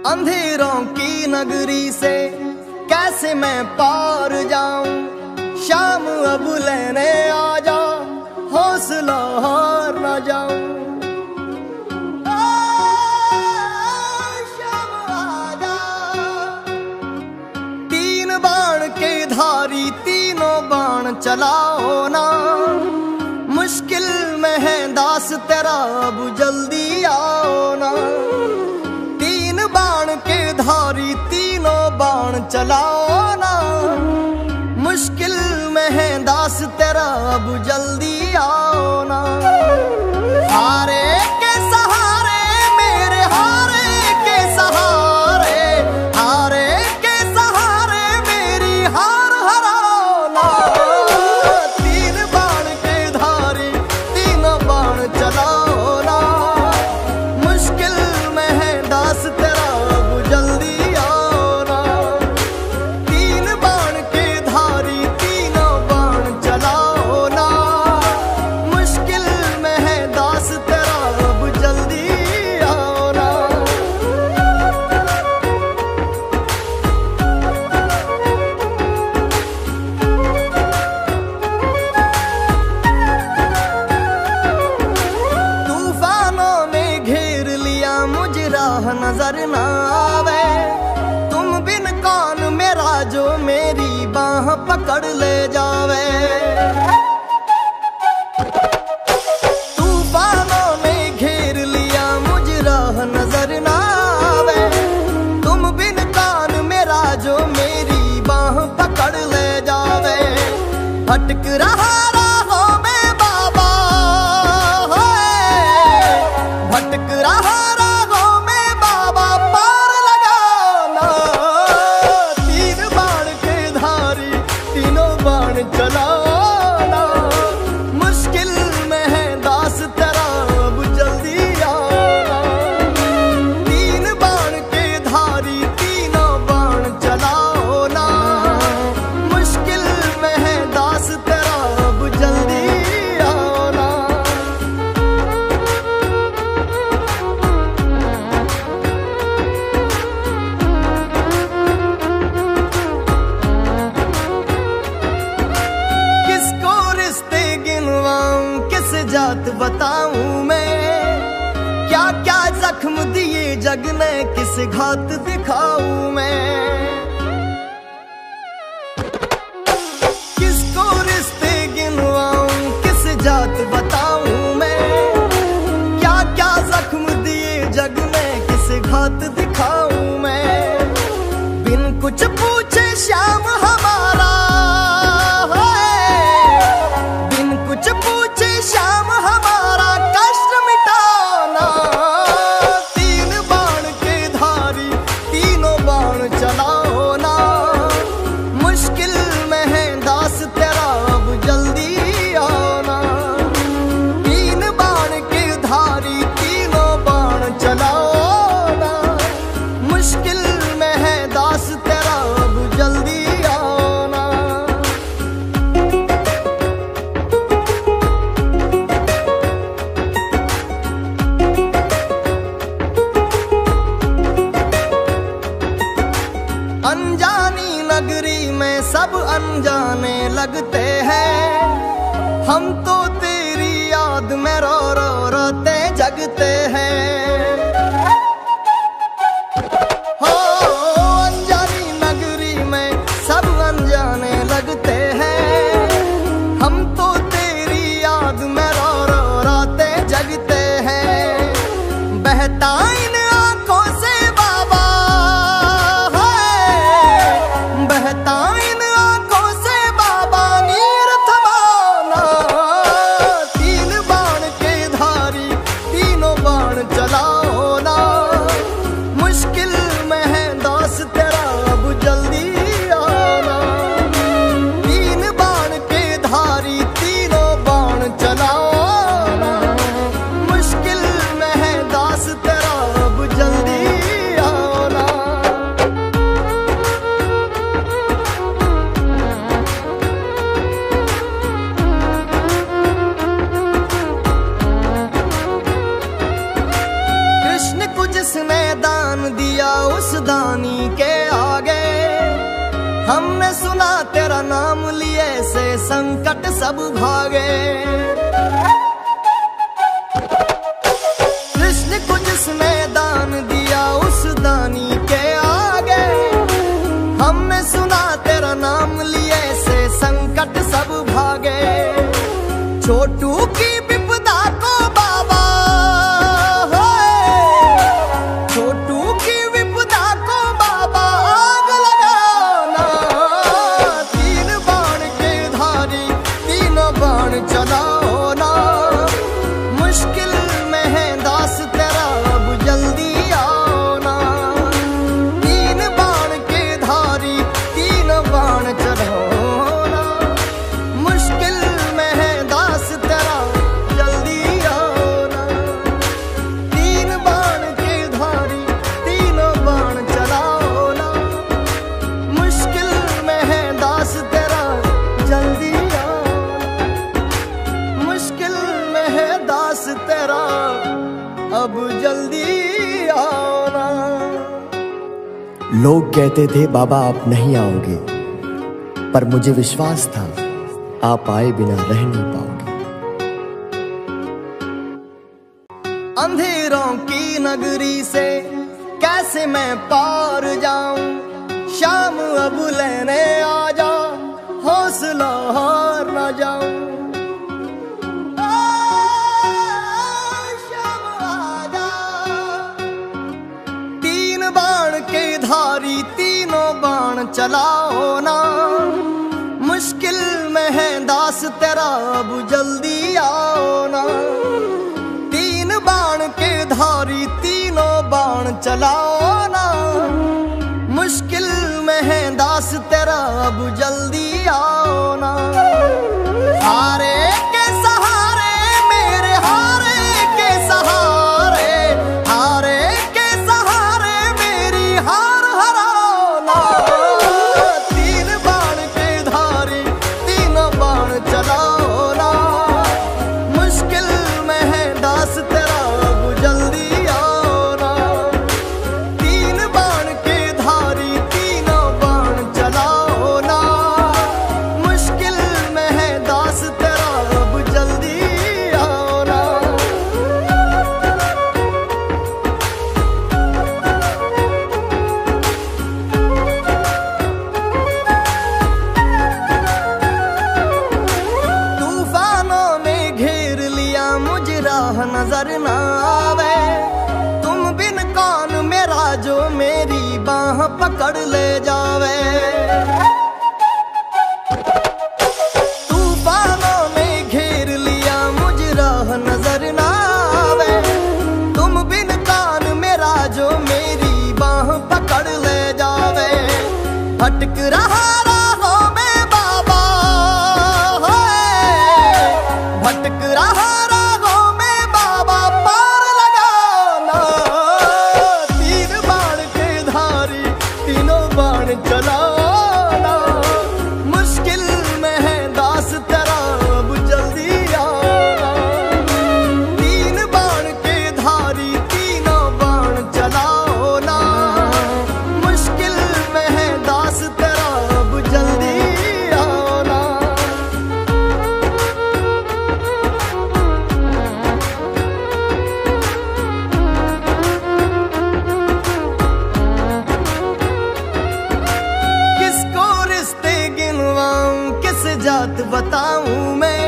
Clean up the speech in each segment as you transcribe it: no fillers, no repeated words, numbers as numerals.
अंधेरों की नगरी से कैसे मैं पार जाऊं। शाम अब लेने आ जा, हौसला हार न जाऊं। शाम आजा। तीन बाण के धारी तीनों बाण चलाओ ना। मुश्किल में है दास तेरा, अब जल्दी आओ ना। तीन बाण के धारी तीनों बाण चलाओ ना। मुश्किल में है दास तेरा, अब जल्दी आओ ना। हारे के सहारे मेरे, हारे के सहारे, हारे के सहारे मेरी हार हराओ ना। तीन बाण के धारी तीनों बाण चलाओ ना। मुश्किल में है दास तेरा, अब जल्दी आओ ना। तीन बाण के धारी तीनों बाण चलाओ ना। मुश्किल में है दास तेरा, अब जल्दी आओ ना। तूफानों ने घेर लिया मुझे, राह नजर ना आवे। तुम बिन कौन मेरा, जो मेरी बाह पकड़ ले जावे। तूफानों ने घेर लिया मुझे, राह नजर ना आवे। तुम बिन कौन मेरा, जो मेरी बाह पकड़ ले जावे। भटक रहा राहों में बाबा, भटक रहा राहों में बाबा, पार लगाओ ना। तीन बाण के धारी तीनों बाण चलाओ ना। मुश्किल में है दास तेरा, अब जल्दी आओ ना। तीन बाण के धारी तीनों बाण चलाओ ना। मुश्किल में है दास तेरा, अब जल्दी आओ ना। किसको रिश्ते गिनवाऊं, किस जात बताऊं मैं। क्या क्या जख्म दिए जग ने, किस घात दिखाऊं मैं। किसको रिश्ते गिनवाऊं, किस जात बताऊं मैं। क्या क्या जख्म दिए जग ने, किस घात दिखाऊं मैं। बिन कुछ पूछे श्याम हमारा, बिन कुछ पूछे श्याम हमारा, कष्ट मिटाना। तीन बाण के धारी तीनों बाण चलाओ ना। मुश्किल में है दास तेरा, अब जल्दी आओ ना। तीन बाण के धारी तीनों बाण चलाओ ना। मुश्किल में है दास तेरा, अब जल्दी आओ ना। अनजानी नगरी में सब अनजाने लगते हैं। हम तो तेरी याद में रो रो रोते जगते हैं। हो अनजानी नगरी में सब अनजाने लगते हैं। हम तो तेरी याद में रो रो रोते जगते हैं। बहता इन आंखों से बाबा, बहता इन आंखों से बाबा, नीर थमाना। तीन बाण के धारी तीनों बाण चलाओ ना। मुश्किल दानी के आगे। हमने सुना तेरा नाम लिए से संकट सब भागे। कृष्ण को जिसने दान दिया उस दानी के आगे। हमने सुना तेरा नाम लिए से संकट सब भागे। छोटू की विपदा को बाबा, छोटू की विपदा को बाबा आग लगाना। तीन बाण के धारी तीनों बाण चलाओ ना। मुश्किल में है दास तेरा अब जल्दी आओ ना। तीन बाण के धारी तीनों बाण चलाओ ना। मुश्किल में है दास तेरा जल्दी आओ ना। तीन बाण के धारी तीनों बाण चलाओ ना। मुश्किल में है दास तेरा जल्दी आओ ना। मुश्किल में है दास तेरा अब जल्दी आओ ना। लोग कहते थे बाबा आप नहीं आओगे, पर मुझे विश्वास था आप आए बिना रह नहीं पाओगे। अंधेरों की नगरी से कैसे मैं पार जाऊं। शाम अब लेने आ जा, हौसला हार न जाऊं। शाम आ जा। तीन बाण के धारी तीनों बाण चलाओ ना। मुश्किल में है दास तेरा अब जल्दी आओ ना। तीन बाण के धारी तीनों बाण चलाओ ना। मुश्किल में है दास तेरा अब जल्दी आओ ना। हारे के सहारे मेरे हारे के सहारे, हारे के सहारे मेरी हार हराओ ना। तीन बाण के धारी तीनों बाण चलाओ ना। मुश्किल में है दास तेरा अब जल्दी आओ ना। तीन बाण के धारी तीनों बाण चलाओ ना। मुश्किल में है दास तेरा अब जल्दी आओ ना। तूफानों ने घेर लिया मुझे राह नजर ना आवे। तुम बिन कौन मेरा जो मेरी बाह पकड़ ले जावे। तूफानों ने घेर लिया मुझे राह नजर ना आवे। तुम बिन कौन मेरा जो मेरी बाह पकड़ ले जावे। भटक रहा राहों में बाबा, भटक रहा राहों में बाबा पार लगाना। तीन बाण के धारी तीनों बाण चलाओ ना। मुश्किल में है दास तेरा अब जल्दी आओ ना। तीन बाण के धारी तीनों बाण चलाओ ना। मुश्किल में है दास तेरा अब जल्दी आओ ना। किसको रिश्ते गिनवाऊं किस जात बताऊं मैं।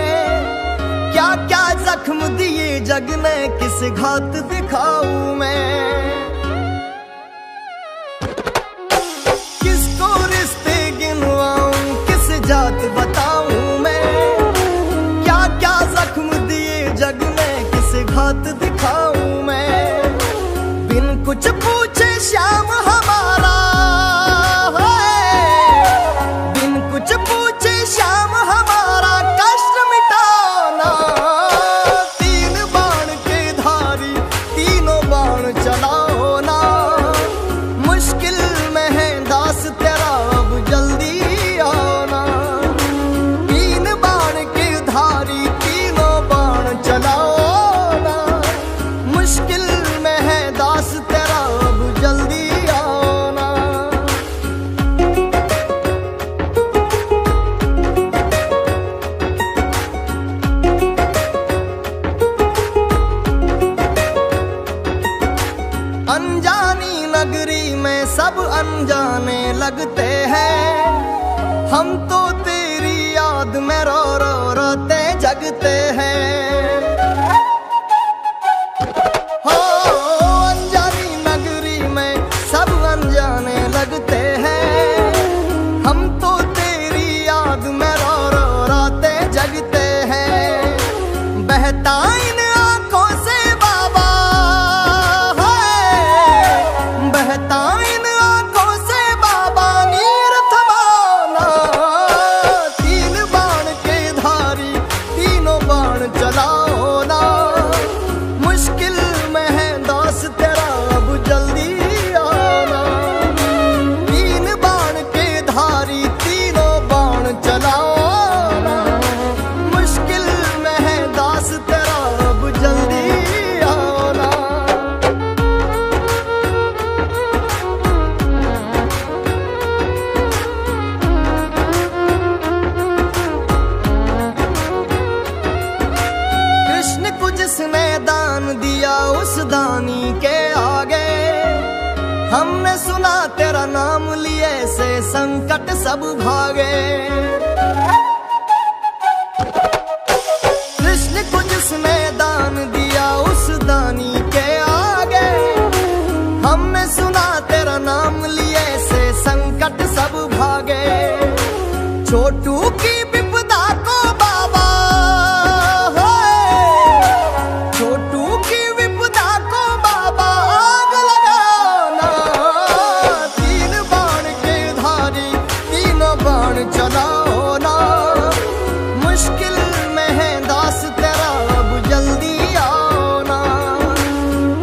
क्या क्या जख्म दिए जग ने किस घात दिखाऊं मैं। किसको रिश्ते गिनवाऊं किस जात बताऊं मैं। क्या क्या जख्म दिए जग ने किस घात दिखाऊं मैं। बिन कुछ पूछे श्याम हमारा, बिन कुछ पूछे श्याम हमारा कष्ट मिटाना। तीन बाण के धारी तीनों बाण चलाओ अनजानी नगरी में सब अनजाने लगते हैं, हम तो तेरी याद में रो रो रोते जगते हैं। हो अनजानी नगरी में सब अनजाने लगते हैं, हम तो तेरी याद में रो रो रोते जगते हैं। बहता इन आंखों से बाबा है, बहता इन आंखों से बाबा नीर थमाना। तीन बाण के धारी तीनों बाण चलाओ ना, मुश्किल में है दास तेरा अब जल्दी आना। तीन बाण के धारी तीनों बाण चलाओ ना, मुश्किल में है दास तेरा अब जल्दी आना। कृष्ण को जिसने दान दिया उस दानी के आगे, हमने सुना तेरा नाम लिए से संकट सब भागे। कृष्ण को जिसने दान दिया उस दानी के आगे, हमने सुना तेरा नाम लिए से संकट सब भागे। छोटू की विपदा को बाबा है, छोटू की विपदा को बाबा आग लगाना। तीन बाण के धारी तीनों बाण चलाओ ना, मुश्किल में है दास तेरा अब जल्दी आओ ना।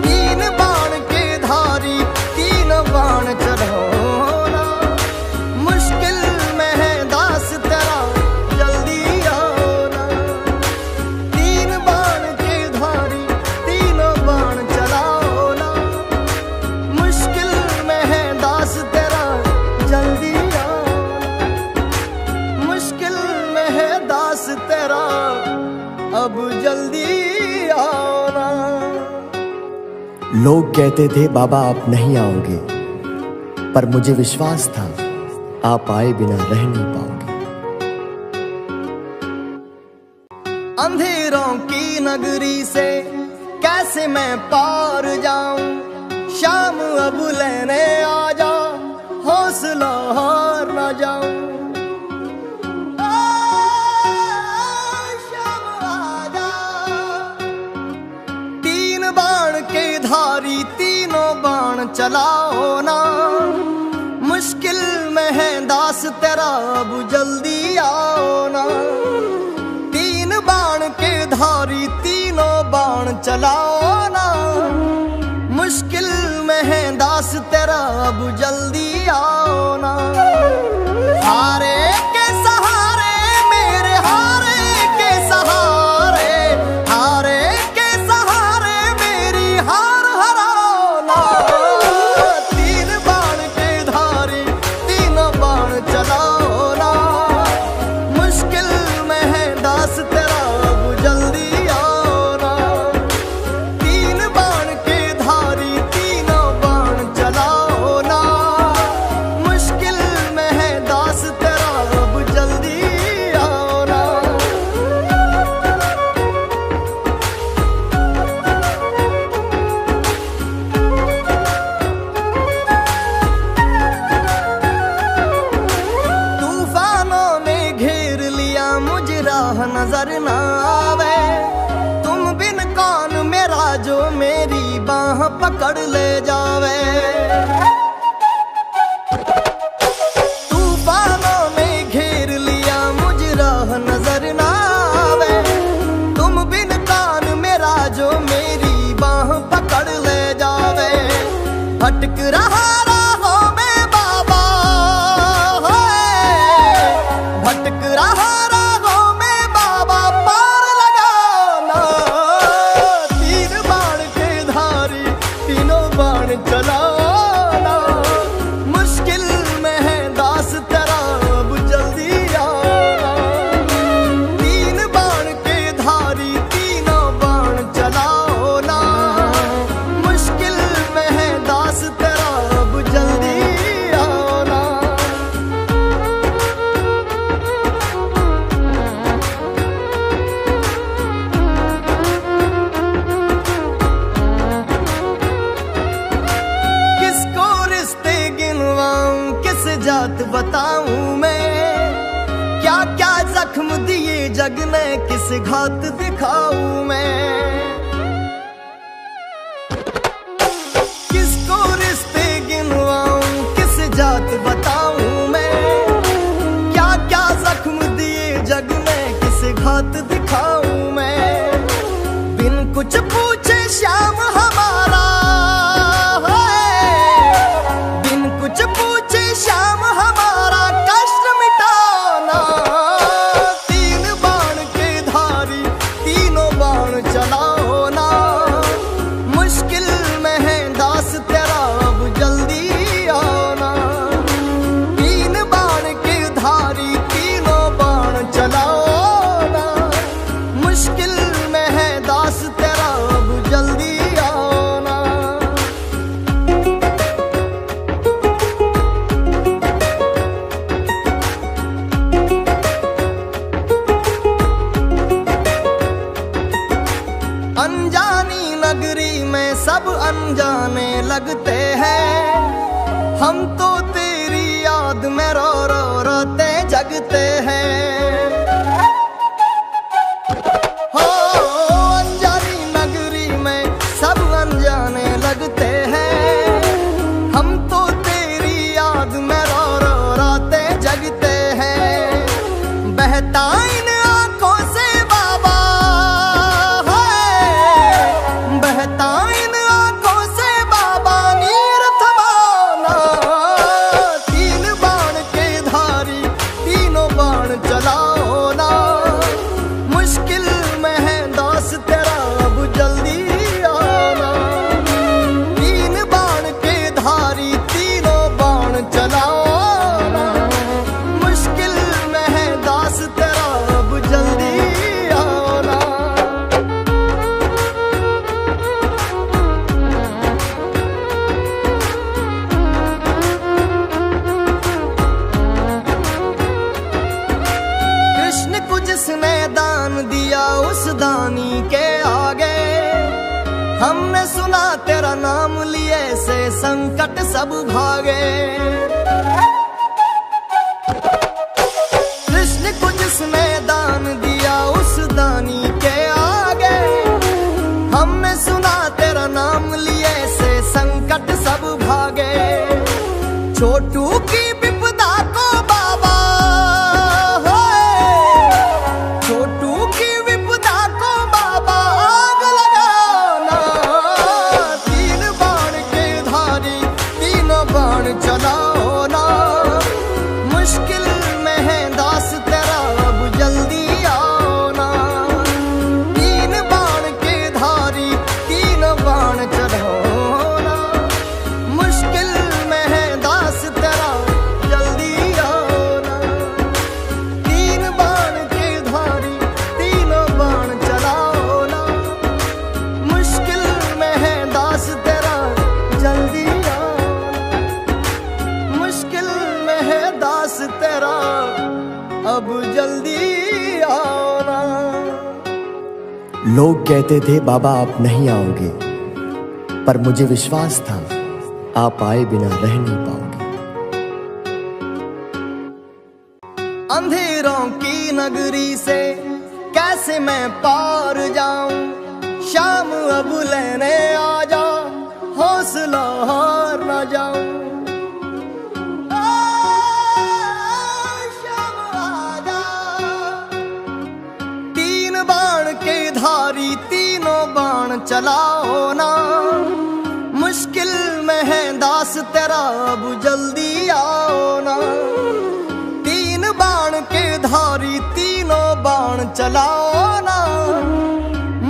तीन बाण के धारी तीनों बाण चलाओ ना, मुश्किल में है दास तेरा जल्दी आओ ना। तीन बाण के धारी तीनों बाण चलाओ ना, मुश्किल में है दास तेरा जल्दी आओ ना। मुश्किल में है दास तेरा अब जल्दी आओ ना। लोग कहते थे बाबा आप नहीं आओगे, पर मुझे विश्वास था आप आए बिना रह नहीं पाओगे। अंधेरों की नगरी से कैसे मैं पार जाऊं, शाम अब लेने आ जा, हौसला हार ना जाऊं। शाम आ जा। तीन बाण के धारी तीनों बाण चलाओ ना, मुश्किल में है दास तेरा अब जल्दी आओ ना। तीन बाण के धारी तीनों बाण चलाओ ना, मुश्किल में है दास तेरा अब जल्दी आओ ना। हारे के सहारे मेरे हारे के सहारे, हारे के सहारे मेरी हार हराओ ना। तीन बाण के धारी तीनों बाण चलाओ ना, मुश्किल में है दास तेरा अब जल्दी आओ ना। तीन बाण के धारी तीनों बाण चलाओ ना, मुश्किल में है दास तेरा अब जल्दी आओ ना। तूफानों ने घेर लिया मुझे राह नजर ना आवे, तुम बिन कौन मेरा जो मेरी बाह पकड़ ले जावे। तूफानों ने घेर लिया मुझे राह नजर ना आवे, तुम बिन कौन मेरा जो मेरी बाह पकड़ ले जावे। भटक रहा राहों में बाबा है, भटक रहा राहों में बाबा पार लगाना। तीन बाण के धारी तीनों बाण चलाना, मुश्किल में है दास तेरा अब जल्दी आना। तीन बाण के धारी तीनों बाण चलाओ ना, मुश्किल में है दास तेरा जात बताऊं मैं, क्या क्या जख्म दिए जग ने किस घात दिखाऊं मैं। किसको रिश्ते गिनवाऊं किस जात बताऊं मैं, क्या क्या जख्म दिए जग ने किस घात दिखाऊं मैं। बिन कुछ पूछे श्याम हमारा है, बिन कुछ पूछे श्याम हमारा कष्ट मिटाना। तीन बाण के धारी तीनों बाण चलाओ ना, मुश्किल में है दास तेरा अब जल्दी आना। तीन बाण के धारी तीनों बाण चलाओ ना, मुश्किल में है दास तेरा अब जल्दी आना। अनजानी नगरी में सब अनजाने लगते हैं, हम तो तेरी याद में रो रो रोते जगते हैं। हो अनजानी नगरी में सब अनजाने लगते हैं, हम तो तेरी याद में रो रो रोते जगते हैं। बहता इन आंखों से बाबा है, बहता इन आंखों से बाबा नीर थमाना। तीन बाण के धारी तीनों बाण चलाओ ना, मुश्किल में है दास तेरा अब जल्दी आना। तीन बाण के धारी तीनों बाण चलाओ ना, मुश्किल में है दास तेरा अब जल्दी आना। कृष्ण को जिसने दान दिया उस दानी के आगे, हमने सुना तेरा नाम लिए से संकट सब भागे। कृष्ण को जिसने दान दिया उस दानी के आगे, हमने सुना तेरा नाम लिए से संकट सब भागे। छोटू की विपदा को बाबा है, छोटू की विपदा को बाबा आग लगाना। तीन बाण के धारी तीनों बाण चलाओ ना, मुश्किल में है दास तेरा अब जल्दी आना। तीन बाण के धारी तीनों बाण चलाओ ना, मुश्किल में है दास तेरा जल्दी आना। तीन बाण के धारी तीनों बाण चलाओ ना, मुश्किल में है दास तेरा जल्दी आना। मुश्किल में है दास तेरा अब जल्दी आना। लोग कहते थे बाबा आप नहीं आओगे, पर मुझे विश्वास था आप आए बिना रह नहीं पाओगे। अंधेरों की नगरी से कैसे मैं पार जाऊं, शाम अब लेने आ जा, हौसला हार न जाऊं। शाम आ जा। तीन बाण के धारी तीनों बाण चलाओ ना, मुश्किल में है दास तेरा अब जल्दी आओ ना। तीन बाण के धारी तीनों बाण चलाओ ना,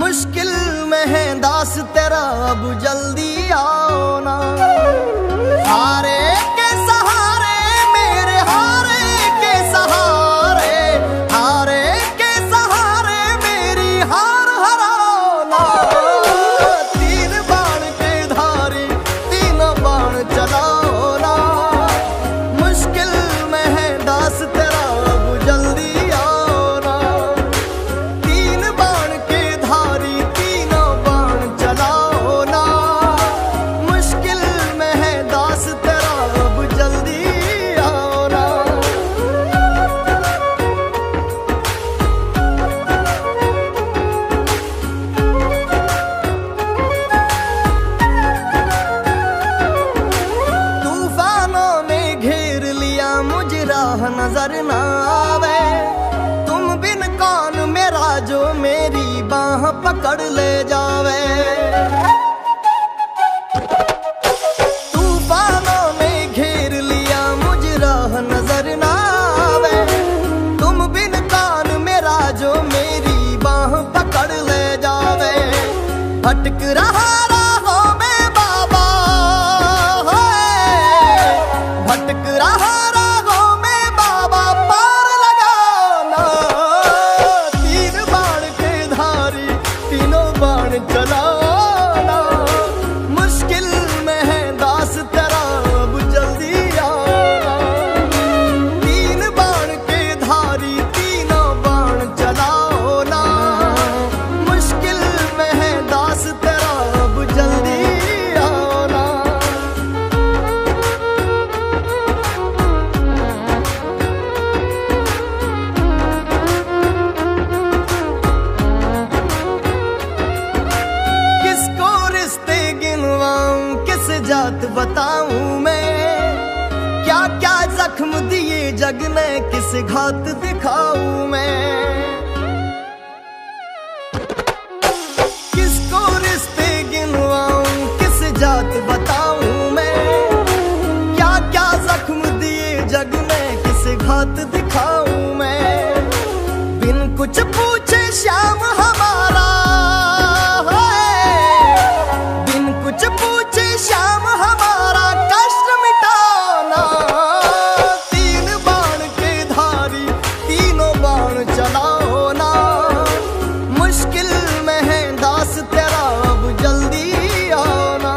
मुश्किल में है दास तेरा अब जल्दी आओ ना। हारे के सहारे मेरे हारे के सहारे, हारे के सहारे मेरी हार हराओ ना। तीन बाण के धारी तीनों बाण चलाओ ना, मुश्किल में है दास तेरा अब जल्दी आओ ना। तीन बाण के धारी तीनों बाण चलाओ ना, मुश्किल में नजर ना आवे। तुम बिन कौन मेरा जो मेरी बाह पकड़ ले जावे। तूफानों ने घेर लिया मुझ राह नजर ना आवे। तुम बिन कौन मेरा जो मेरी बाह पकड़ ले जावे। भटक रहा राहों में बाबा, भटक रहा राहों में बाबा, पार लगाना। तीन बाण के धारी तीनों बाण चलाना। मुश्किल में है दास तेरा अब जल्दी आना। तीन बाण के धारी तीनों बाण चलाओ ना। मुश्किल में है दास तेरा अब जल्दी आना। किसको रिश्ते गिनवाऊं किस जात बताऊं मैं। क्या क्या जख्म दिए जग ने किस घात दिखाऊं मैं। किसको रिश्ते गिनवाऊं किस जात बताऊं मैं। क्या क्या जख्म दिए जग ने किस घात दिखाऊं मैं। बिन कुछ पूछे श्याम हमारा है। बिन कुछ पूछे श्याम हमारा कष्ट मिटाना। तीन बाण के धारी तीनों बाण चलाओ ना। मुश्किल में है दास तेरा अब जल्दी आना।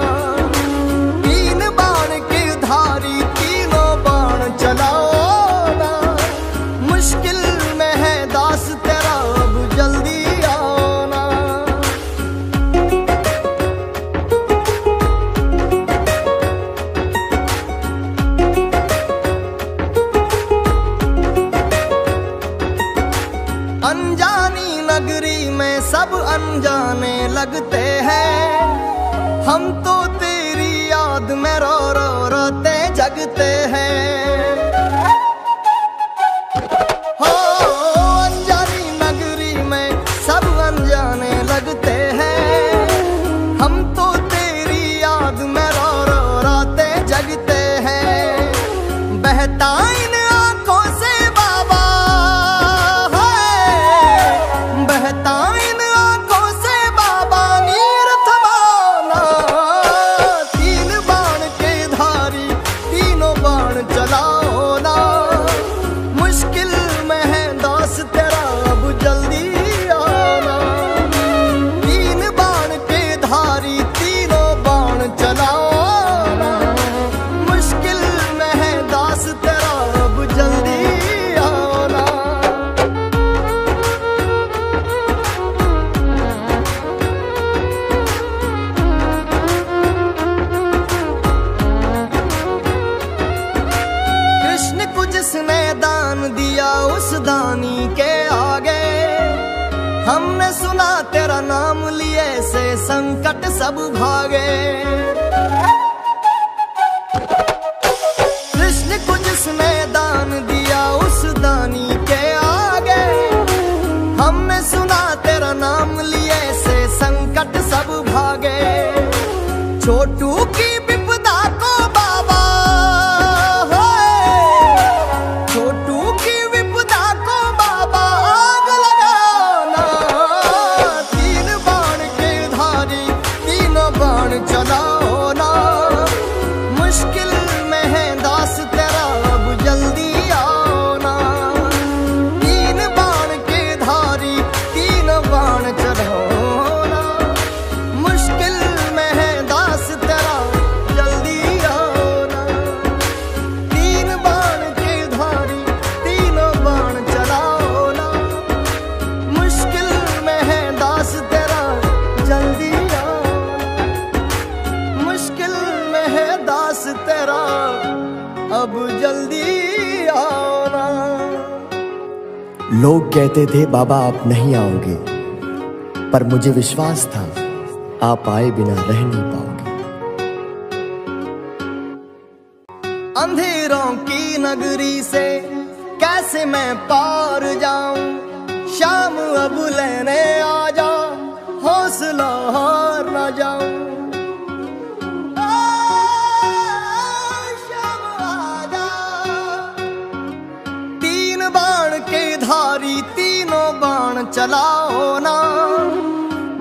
तीन बाण के धारी तीनों बाण चलाओ ना। मुश्किल में है दास तेरा अब जल्दी आना। अनजानी नगरी में सब अनजाने लगते हैं। हम तो तेरी याद में रो रो रोते जगते हैं। हो अनजानी नगरी में सब अनजाने लगते हैं। हम तो तेरी याद में रो रो रोते जगते हैं। बहता इन आंखों से बाबा है। बहता इन आंखों से बाबा नीर थमाना। तीन बाण के धारी तीनों बाण चलाओ ना। मुश्किल में है दास तेरा अब जल्दी आना। तीन बाण के धारी तीनों बाण चलाओ ना। मुश्किल में है दास तेरा अब जल्दी आना। कृष्ण को जिसने दान दिया उस दानी के आगे। हमने सुना तेरा नाम लिए से संकट सब भागे। कृष्ण को जिसने दान दिया उस दानी के आगे। हमने सुना तेरा नाम लिए से संकट सब भागे। छोटू की विपदा को बाबा है। छोटू की विपदा को बाबा आग लगाना। तीन बाण के धारी तीनों बाण चलाओ ना। मुश्किल में है दास तेरा अब जल्दी आना। तीन बाण के धारी तीनों बाण चलाओ ना। मुश्किल में है दास तेरा जल्दी आना। तीन बाण के धारी तीनों बाण चलाओ ना। मुश्किल में है दास तेरा जल्दी आना। मुश्किल में है दास तेरा अब जल्दी आना। लोग कहते थे बाबा आप नहीं आओगे, पर मुझे विश्वास था आप आए बिना रह नहीं पाओगे। अंधेरों की नगरी से कैसे मैं पार जाऊं, शाम अब लेने आ जा, हौसला हार ना जाऊं। शाम आजा, तीन बाण के धारी तीनों बाण चलाओ ना,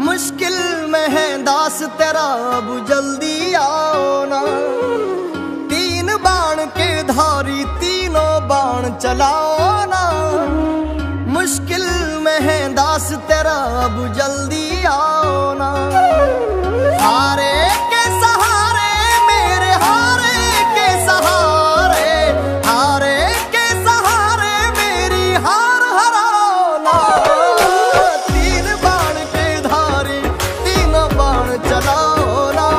मुश्किल में है दास तेरा अब जल्दी आओ ना। तीन बाण के धारी तीनों बाण चलाओ ना, मुश्किल में है दास तेरा अब जल्दी आओ ना। हारे के सहारे मेरे हारे के सहारे, हारे के सहारे मेरी हार हराओ ना। तीन बाण के धारी तीनों बाण चलाओ ना,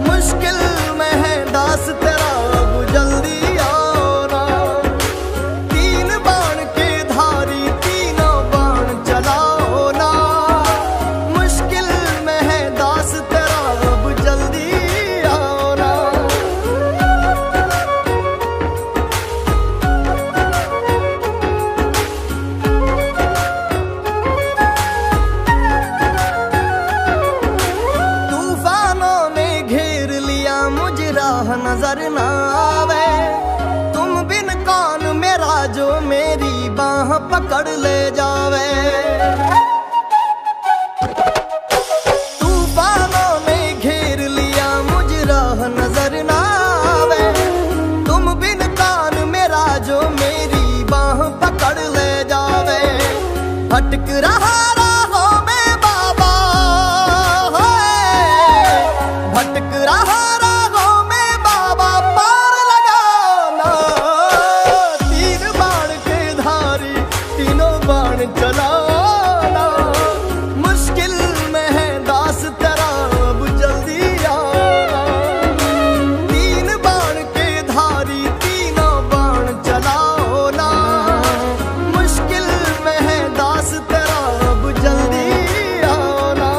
मुश्किल में है दास तेरा अब जल्दी आओ ना। तीन बाण के धारी तीनों बाण चलाओ ना, मुश्किल में है दास तेरा अब जल्दी आओ ना। तूफानों ने घेर लिया मुझे, राह नजर ना आवे, तुम बिन कौन मेरा जो मेरी बाह पकड़ ले जावे। तूफानों ने घेर लिया मुझे, राह नजर ना आवे, तुम बिन कौन मेरा जो मेरी बाह पकड़ ले जावे। भटक रहा राहों में बाबा, भटक रहा राहों में बाबा, पार लगाओ ना। तीन बाण के धारी तीनों बाण चलाओ ना, मुश्किल में है दास तेरा अब जल्दी आओ ना। तीन बाण के धारी तीनों बाण चलाओ ना, मुश्किल में है दास तेरा अब जल्दी आओ ना।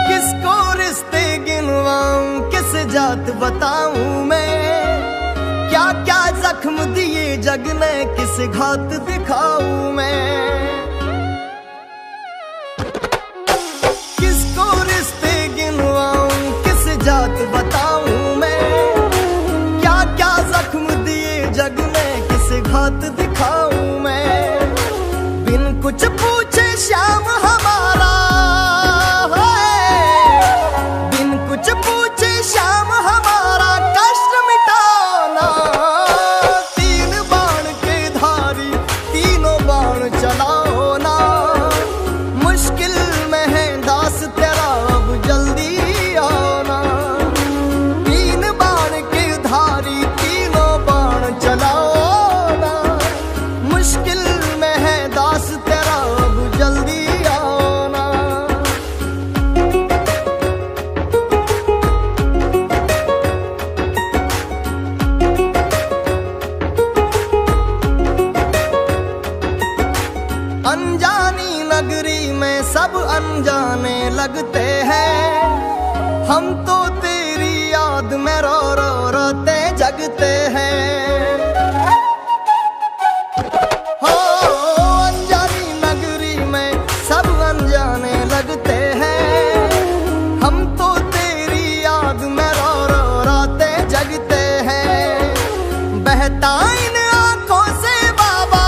किसको रिश्ते गिनवाऊं, किस जात बताऊं मैं, क्या क्या जख्म दिए जग ने, किस घात दिखाऊं मैं। किसको रिश्ते गिनवाऊं, किस जात बताऊं मैं, क्या क्या जख्म दिए जग ने, किस घात दिखाऊं मैं। बिन कुछ पूछे श्याम हमारा, बिन कुछ पूछे श्याम हमारा, कष्ट मिटाना। तीन बाण के धारी तीनों बाण चलाओ ना, मुश्किल में है दास तेरा अब जल्दी आओ ना। तीन बाण के धारी तीनों बाण चलाओ ना, मुश्किल में है दास तेरा अब जल्दी आओ ना। अनजानी नगरी में सब अनजाने लगते हैं, हम तो तेरी याद में रो रो रोते जगते हैं। हो अनजानी नगरी में सब अनजाने लगते हैं, हम तो तेरी याद में रो रो रोते जगते हैं। बहता इन आंखों से बाबा,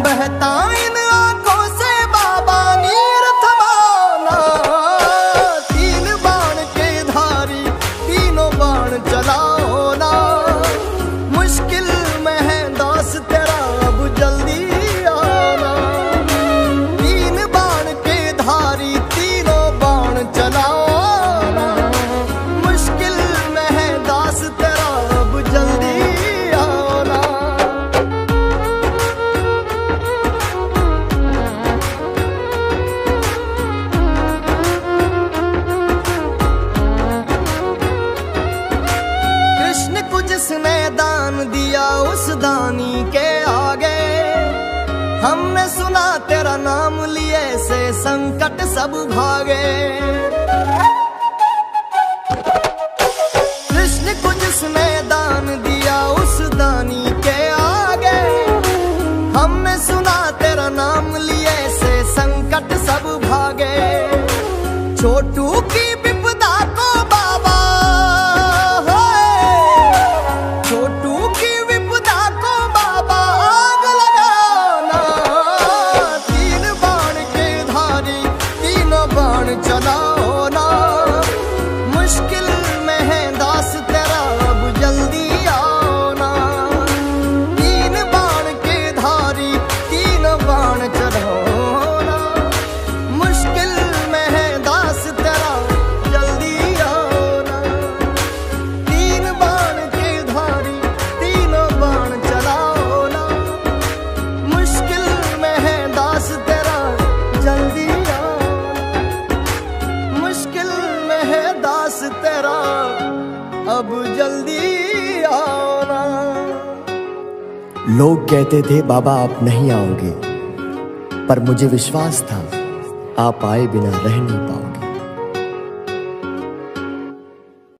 बहता इन आंखों से बाबा, नीर थमाना। तीन बाण के धारी तीनों बाण चलाओ ना, मुश्किल में है दास तेरा अब जल्दी आना। तीन बाण के धारी तीनों बाण चलाओ ना, मुश्किल में है दास तेरा अब जल्दी आना। कृष्ण को जिसने दान दिया, उस दानी के आगे हमने सुना तेरा नाम लिए से संकट सब भागे। कृष्ण को जिसने दान दिया उस दानी के आगे, हमने सुना तेरा नाम लिए से संकट सब भागे। छोटू की विपदा को बाबा, छोटू की विपदा को बाबा आग लगाना। तीन बाण के धारी तीनों बाण चलाओ ना, मुश्किल में है दास तेरा अब जल्दी आओ ना। तीन बाण के धारी तीनों बाण चलाओ ना, मुश्किल में है दास तेरा जल्दी आओ ना। तीन बाण के धारी तीनों बाण चलाओ ना, मुश्किल में है दास तेरा जल्दी आओ ना। मुश्किल में है दास तेरा अब जल्दी आओ ना। लोग कहते थे बाबा आप नहीं आओगे, पर मुझे विश्वास था आप आए बिना रह नहीं पाओगे।